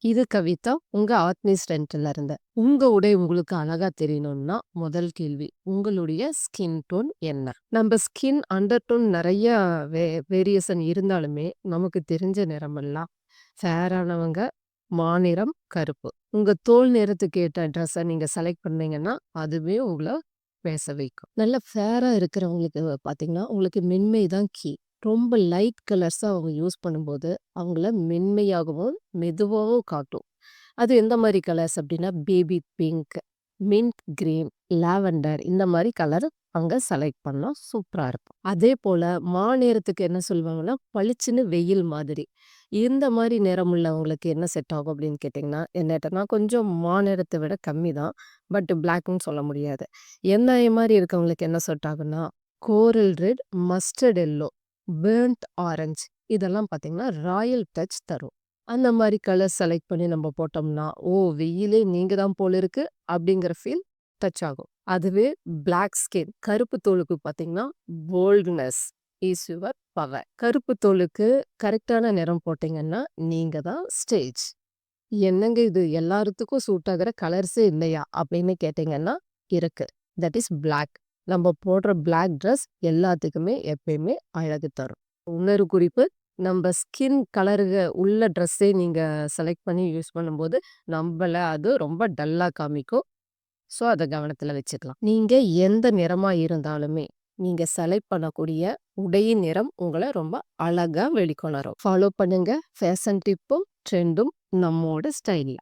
இது கவிதா, உங்க ஆத்மீ ஸ்ட்ரென்த்ல இருந்து. உங்க உடை உங்களுக்கு அழகா தெரியணும்னா, முதல் கேள்வி, உங்களுடைய ஸ்கின் டோன் என்ன? நம்ம ஸ்கின் அண்டர் டோன் நெறைய வே வேரியேஷன் இருந்தாலுமே, நமக்கு தெரிஞ்ச நிறமெல்லாம் ஃபேரானவங்க, மாநிறம் கருப்பு. உங்க தோல் நிறத்துக்கு ஏத்த ட்ரெஸ்ஸ நீங்க செலக்ட் பண்ணீங்கன்னா, அதுவே உங்கள பேச வைக்கும். நல்ல ஃபேரா இருக்கிறவங்களுக்கு பார்த்தீங்கன்னா, உங்களுக்கு மென்மை தான் கீ. ரொம்ப லைட் கலர்ஸா அவங்க யூஸ் பண்ணும்போது, அவங்கள மென்மையாகவும், மெதுவாவும் காட்டும். அது எந்த மாரி கலர்ஸ் அப்டின்னா, baby pink, mint green, lavender இந்த மாரி கலர் அங்க செலக்ட் பண்ணா சூப்பரா இருக்கும். அதேபோல மாநிறத்துக்கு என்ன சொல்லுவாங்கன்னா, பளிச்சுன்னு வெயில் மாதிரி. இந்த மாரி நிறம் உள்ளவங்களுக்கு என்ன செட் ஆகும் அப்டின்னு கேட்டிங்கன்னா, என்னட்டனா கொஞ்சம் மாநிறத்த விட கம்மி தான். பட் பிளாக்ன்னு சொல்ல முடியாது. என்னைய மாரி இருக்கவங்களுக்கு என்ன செட் ஆகும்னா, coral red, mustard yellow, burnt orange இதெல்லாம் பார்த்தீங்கன்னா, ராயல் டச் தரும். அந்த மாரி கலர் செலக்ட் பண்ணி நம்ம போட்டோம்னா, "ஓ! வெயிலே நீங்க தான் போல இருக்கு" அப்படிங்கிற ஃபீல் டச் ஆகும். அதுவே பிளாக் ஸ்கின் கருப்பு தோலுக்கு பார்த்தீங்கன்னா, போல்ட்னஸ் இஸ் யுவர் பவர். கருப்பு தோலுக்கு கரெக்ட்டான நிறம் போட்டீங்கன்னா, நீங்க தான் ஸ்டேஜ். "என்னங்க இது எல்லாத்துக்கும் சூட் ஆகுற கலர்ஸே இல்லையா?" அப்படின்னு கேட்டீங்கன்னா, இருக்கு. That is black. நம்ம போடுற பிளாக் ட்ரெஸ் எல்லாத்துக்குமே எப்பயுமே அழகு தரும். இன்னொரு குறிப்பு, நம்ப ஸ்கின் கலருக உள்ள ட்ரெஸ்ஸே நீங்க செலக்ட் பண்ணி யூஸ் பண்ணும்போது, நம்பள அது ரொம்ப டல்லா காமிக்கும். ஸோ, அத கவனத்துல வச்சுக்கலாம். நீங்க எந்த நிறமா இருந்தாலுமே, நீங்க செலக்ட் பண்ணக்கூடிய உடையின் நிறம் உங்கள ரொம்ப அழகா வெளிக்கொணரும். ஃபாலோ பண்ணுங்க. ஃபேஷன் டிப்பும், ட்ரெண்டும் நம்மோட ஸ்டைல்ல.